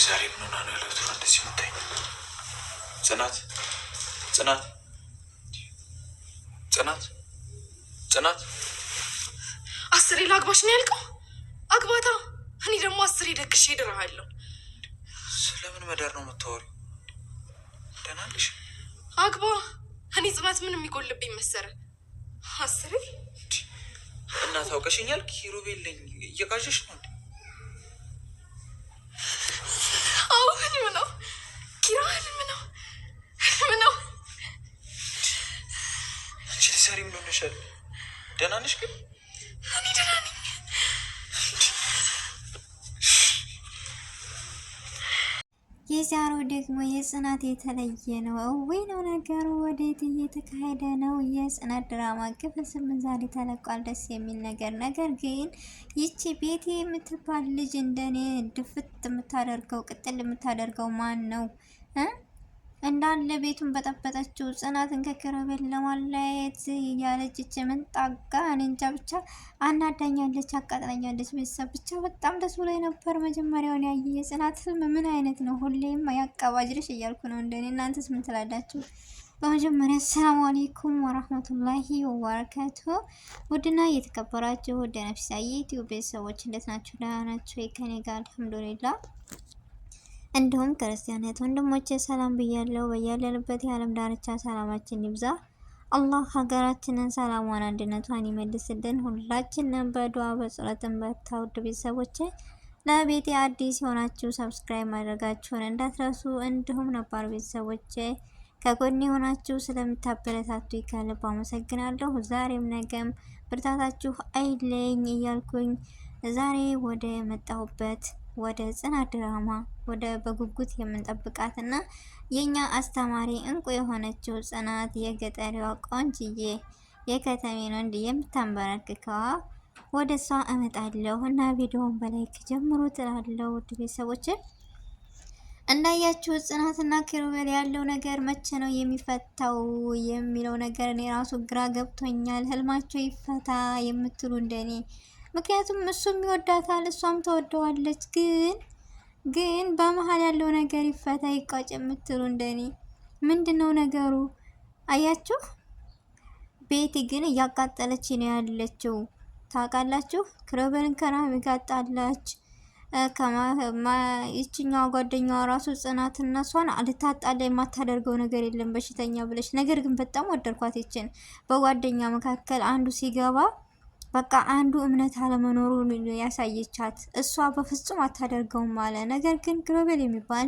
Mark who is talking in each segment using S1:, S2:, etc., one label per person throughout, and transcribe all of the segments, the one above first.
S1: ዛሬ ምን ሆና ነው ያለው? እንደዚህ የምታይ ጽናት ጽናት ጽናት ጽናት፣
S2: አስሬ ላግባሽ ነው ያልከው? አግባታ። እኔ ደግሞ አስሬ ደግሼ እድርሃለሁ።
S1: ስለምን መዳር ነው የምታወሪው? ደህና ነሽ?
S2: አግባ። እኔ ጽናት ምን የሚጎልብኝ መሰረ? አስሬ
S1: እና ታውቀሽኛል። ኪሩቤል ነኝ። እየቃዠሽ ነው እንዴ?
S2: አዎ ህልም ነው ኪራ፣ ህልም ነው ህልም ነው።
S1: አንቺ ልትሰሪ ምን ሆነሻል? ደህና ነሽ ግን?
S2: እኔ ደህና ነኝ።
S3: የዛሬው ደግሞ የጽናት የተለየ ነው። ወይ ነው ነገሩ? ወዴት እየተካሄደ ነው? የጽናት ድራማ ክፍል 8 ዛሬ ተለቋል። ደስ የሚል ነገር ግን ይቺ ቤቲ የምትባል ልጅ እንደኔ ድፍት የምታደርገው ቅጥል የምታደርገው ማን ነው? እንዳለ ቤቱን በጠበጠችው። ጽናትን ከኪሩቤል ለማለያየት እያለች ምንጣጋ እኔ እንጃ ብቻ አናዳኛለች፣ አቃጥላኛለች። ቤተሰብ ብቻ በጣም ደስ ብሎኝ ነበር መጀመሪያውን ያየ። የጽናት ህልም ምን አይነት ነው? ሁሌም ያቃባጅልሽ እያልኩ ነው እንደኔ። እናንተስ ምን ትላላችሁ? በመጀመሪያ ሰላም አለይኩም ወራህመቱላሂ ወበረካቱ። ውድና እየተከበራችሁ ወደ ነፍሳዬ ዩቲዩብ ቤተሰቦች እንዴት ናችሁ? ደህና ናችሁ? ከኔ ጋር አልሐምዱሊላህ። እንዲሁም ክርስቲያናት ወንድሞቼ ሰላም ብያለሁ። በያለንበት የዓለም ዳርቻ ሰላማችን ይብዛ። አላህ ሀገራችንን ሰላሟን አንድነቷን ይመልስልን። ሁላችንም በዱዓ በጸሎትን በርታ። ውድ ቤተሰቦቼ ለቤቴ አዲስ የሆናችሁ ሰብስክራይብ ማድረጋችሁን እንዳትረሱ። እንዲሁም ነባር ቤተሰቦቼ ከጎኔ የሆናችሁ ስለምታበረታቱ ከልብ አመሰግናለሁ። ዛሬም ነገም ብርታታችሁ አይለኝ እያልኩኝ ዛሬ ወደ መጣሁበት ወደ ጽናት ድራማ ወደ በጉጉት የምንጠብቃትና የኛ አስተማሪ እንቁ የሆነችው ጽናት የገጠሪዋ ቆንጅዬ የከተሜን ወንድ የምታንበረክከዋ ወደ እሷ እመጣለሁ እና ቪዲዮውን በላይክ ጀምሩ ትላለሁ። ውድ ቤተሰቦች እንዳያችሁ ጽናትና ኪሩቤል ያለው ነገር መቼ ነው የሚፈታው የሚለው ነገር እኔ ራሱ ግራ ገብቶኛል። ህልማቸው ይፈታ የምትሉ እንደኔ፣ ምክንያቱም እሱም ይወዳታል እሷም ተወደዋለች። ግን በመሀል ያለው ነገር ይፈታ ይቋጭ የምትሉ እንደኔ ምንድነው ነገሩ? አያችሁ ቤቲ ግን እያቃጠለች ነው ያለችው። ታውቃላችሁ ኪሩቤልን ከናሆም ጋጣላች። ይችኛዋ ጓደኛዋ ራሱ ጽናትና እሷን ልታጣላ የማታደርገው ነገር የለም በሽተኛ ብለሽ። ነገር ግን በጣም ወደድኳት ይችን። በጓደኛ መካከል አንዱ ሲገባ በቃ አንዱ እምነት አለመኖሩ ያሳየቻት። እሷ በፍጹም አታደርገውም አለ። ነገር ግን ኪሩቤል የሚባል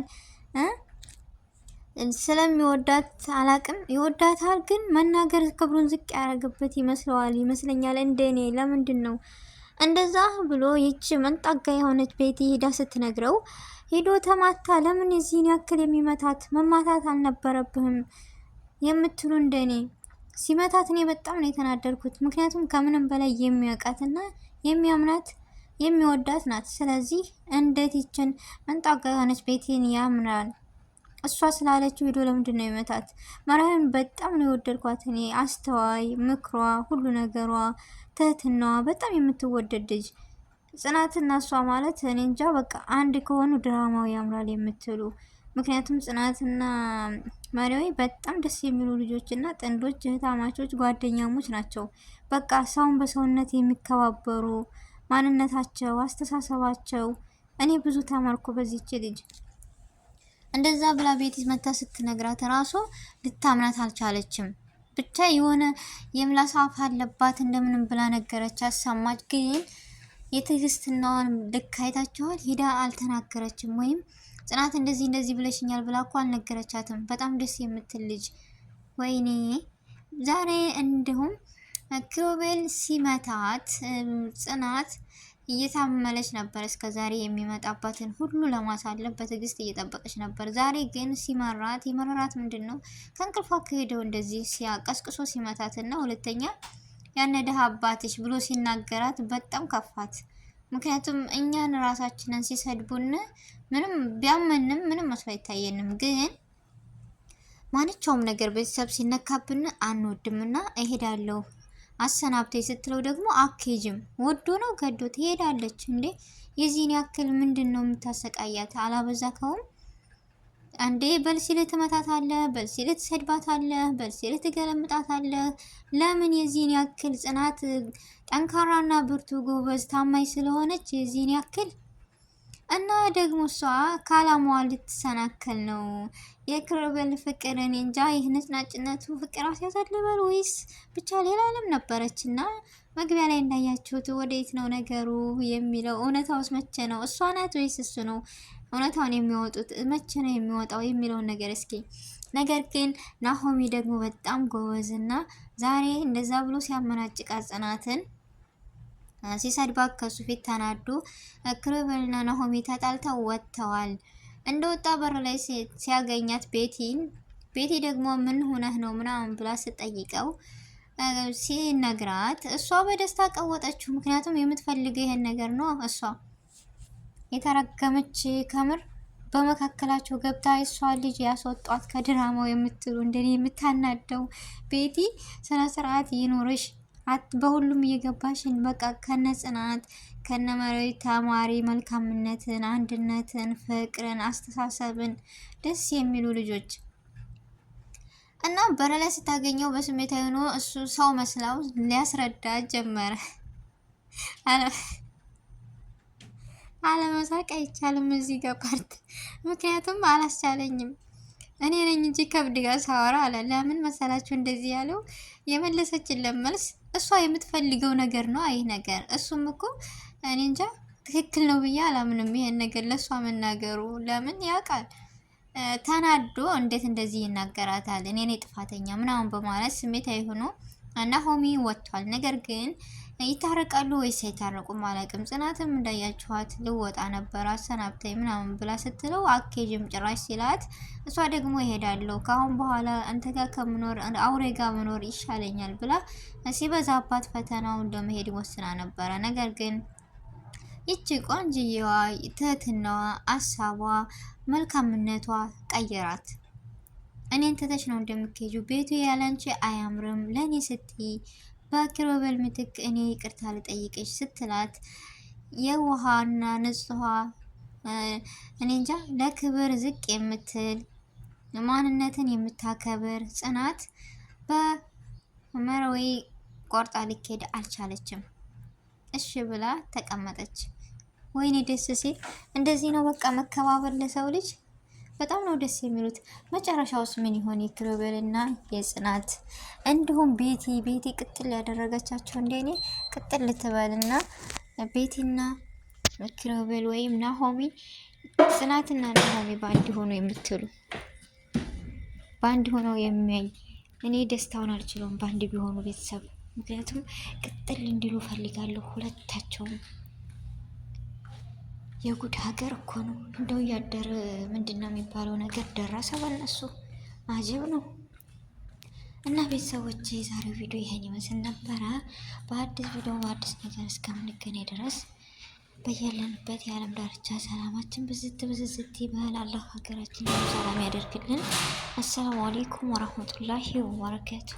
S3: ስለሚወዳት አላቅም ይወዳታል፣ ግን መናገር ክብሩን ዝቅ ያደረገበት ይመስለኛል እንደኔ። ለምንድን ነው እንደዛ ብሎ ይች መንጣጋ የሆነች ቤቲ ሄዳ ስትነግረው ሄዶ ተማታ። ለምን የዚህን ያክል የሚመታት? መማታት አልነበረብህም የምትሉ እንደኔ። ሲመታት እኔ በጣም ነው የተናደርኩት። ምክንያቱም ከምንም በላይ የሚያውቃትና የሚያምናት የሚወዳት ናት። ስለዚህ እንዴት ይችን መንጣጋ የሆነች ቤቲን ያምናል? እሷ ስላለችው ሄዶ ለምንድን ነው የመታት? ማርያምን በጣም ነው የወደድኳት እኔ። አስተዋይ፣ ምክሯ፣ ሁሉ ነገሯ፣ ትህትናዋ በጣም የምትወደድ ልጅ ጽናትና እሷ ማለት እኔ እንጃ በቃ አንድ ከሆኑ ድራማው ያምራል የምትሉ። ምክንያቱም ጽናትና ማሪያዊ በጣም ደስ የሚሉ ልጆችና ጥንዶች እህታማቾች ጓደኛሞች ናቸው። በቃ ሰውን በሰውነት የሚከባበሩ ማንነታቸው፣ አስተሳሰባቸው እኔ ብዙ ተማርኩ በዚች ልጅ። እንደዛ ብላ ቤቲ መታ ስትነግራት ራሱ ልታምናት አልቻለችም። ብቻ የሆነ የምላስ አፍ አለባት እንደምንም ብላ ነገረቻት፣ ሰማች። ግን የትዕግስትናዋን ልክ አይታችኋል። ሂዳ አልተናገረችም። ወይም ጽናት እንደዚህ ብለሽኛል ብላ እኮ አልነገረቻትም። በጣም ደስ የምትል ልጅ። ወይኔ ዛሬ እንዲሁም ኪሩቤል ሲመታት ጽናት እየታመለች ነበር። እስከ ዛሬ የሚመጣባትን ሁሉ ለማሳለፍ በትዕግስት እየጠበቀች ነበር። ዛሬ ግን የመረራት ምንድን ነው? ከእንቅልፏ ከሄደው እንደዚህ ሲያቀስቅሶ ሲመታትና ሁለተኛ ያነደህ አባትሽ ብሎ ሲናገራት በጣም ከፋት። ምክንያቱም እኛን ራሳችንን ሲሰድቡን ምንም ቢያመንም ምንም መስሎ አይታየንም። ግን ማንኛውም ነገር ቤተሰብ ሲነካብን አንወድምና እሄዳለሁ አሰናብተኝ ስትለው ደግሞ አኬጅም ወዶ ነው ገዶ ትሄዳለች እንዴ? የዚህን ያክል ምንድን ነው የምታሰቃያት? አላበዛከውም? አንዴ በልሲል ትመታታለህ፣ በልሲል ትሰድባታለህ፣ በልሲል ትገለምጣታለህ። ለምን የዚህን ያክል ጽናት ጠንካራና ብርቱ ጎበዝ ታማኝ ስለሆነች የዚህን ያክል እና ደግሞ እሷ ካላማዋ ልትሰናከል ነው። የክርብል ፍቅር እኔ እንጃ ይህ ነጭናጭነቱ ፍቅር አስያዘልበል ወይስ ብቻ ሌላ ዓለም ነበረች። እና መግቢያ ላይ እንዳያችሁት ወዴት ነው ነገሩ የሚለው እውነታውስ መቼ ነው? እሷ ናት ወይስ እሱ ነው እውነታውን የሚያወጡት? መቼ ነው የሚወጣው የሚለውን ነገር እስኪ። ነገር ግን ናሆሚ ደግሞ በጣም ጎበዝና ዛሬ እንደዛ ብሎ ሲያመናጭቃት ጽናትን ሲሰድባት ከሱ ፊት ተናዱ። ክሩቤልና ናሆሚ ተጣልተው ወጥተዋል። እንደወጣ በር ላይ ሲያገኛት ቤቲ ደግሞ ምን ሆነህ ነው ምናምን ብላ ስጠይቀው ሲነግራት እሷ በደስታ ቀወጠችው። ምክንያቱም የምትፈልገው ይሄን ነገር ነው። እሷ የተረገመች ከምር በመካከላቸው ገብታ እሷ ልጅ ያስወጧት ከድራማው የምትሉ እንደኔ የምታናደው ቤቲ ስነ ስርዓት ይኖርሽ። በሁሉም እየገባሽን በቃ ከነ ጽናት ከነ መሬት ተማሪ መልካምነትን፣ አንድነትን፣ ፍቅርን፣ አስተሳሰብን ደስ የሚሉ ልጆች እና በረላ ስታገኘው በስሜታዊ ሆኖ እሱ ሰው መስላው ሊያስረዳ ጀመረ። አለመሳቅ አይቻልም እዚህ ጋር ፓርት፣ ምክንያቱም አላስቻለኝም። እኔ ነኝ እንጂ ከብድ ጋር ሳወራ አለ። ለምን መሰላችሁ እንደዚህ ያለው? የመለሰችልን መልስ እሷ የምትፈልገው ነገር ነው። አይ ነገር እሱም እኮ እኔ እንጃ ትክክል ነው ብዬ አላምንም ይሄን ነገር ለሷ መናገሩ። ለምን ያውቃል ተናዶ እንዴት እንደዚህ ይናገራታል? እኔ ነኝ ጥፋተኛ ምናምን በማለት ስሜታዊ ሆኖ ናሆሚ ወጥቷል። ነገር ግን ይታረቃሉ ወይስ አይታረቁም አላውቅም። ጽናትም እንዳያችኋት ልወጣ ነበር አሰናብተኝ ምናምን ብላ ስትለው አኬጅም ጭራሽ ሲላት እሷ ደግሞ ይሄዳለሁ ከአሁን በኋላ አንተ ጋር ከምኖር አውሬ ጋር መኖር ይሻለኛል ብላ ሲበዛባት ፈተናውን ለመሄድ ወስና ነበረ። ነገር ግን ይቺ ቆንጅዬዋ ትህትናዋ፣ አሳቧ፣ መልካምነቷ ቀየራት። እኔን ትተሽ ነው እንደምትሄጁ፣ ቤቱ ያላንቺ አያምርም፣ ለኔ ስትይ በኪሩቤል ምትክ እኔ ይቅርታ ልጠይቅሽ ስትላት የውሃና ንጹሃ እኔ እንጃ ለክብር ዝቅ የምትል ማንነትን የምታከብር ጽናት በመራዊ ቆርጣ ልትሄድ አልቻለችም። እሺ ብላ ተቀመጠች። ወይኔ ደስ ሲል እንደዚህ ነው በቃ መከባበር ለሰው ልጅ በጣም ነው ደስ የሚሉት። መጨረሻውስ ምን ይሆን የኪሩቤልና የጽናት እንዲሁም ቤቲ ቅጥል ያደረገቻቸው እንደኔ ቅጥል ልትበልና ቤቲና ኪሩቤል ወይም ናሆሚ ጽናትና ናሆሚ በአንድ ሆኖ የምትሉ በአንድ ሆነው የሚያይ እኔ ደስታውን አልችለውም በአንድ ቢሆኑ ቤተሰብ። ምክንያቱም ቅጥል እንዲሉ ፈልጋለሁ ሁለታቸውም። የጉድ ሀገር እኮ ነው። እንደው ያደረ ምንድነው የሚባለው ነገር ደረሰ በእነሱ። አጀብ ነው። እና ቤተሰቦች የዛሬው ቪዲዮ ይሄን ይመስል ነበረ። በአዲስ ቪዲዮ በአዲስ ነገር እስከምንገናኝ ድረስ በያለንበት የዓለም ዳርቻ ሰላማችን ብዝት ይበል። አላህ ሀገራችንን ሰላም ያደርግልን። አሰላሙ አለይኩም ወራህመቱላሂ ወበረካቱ።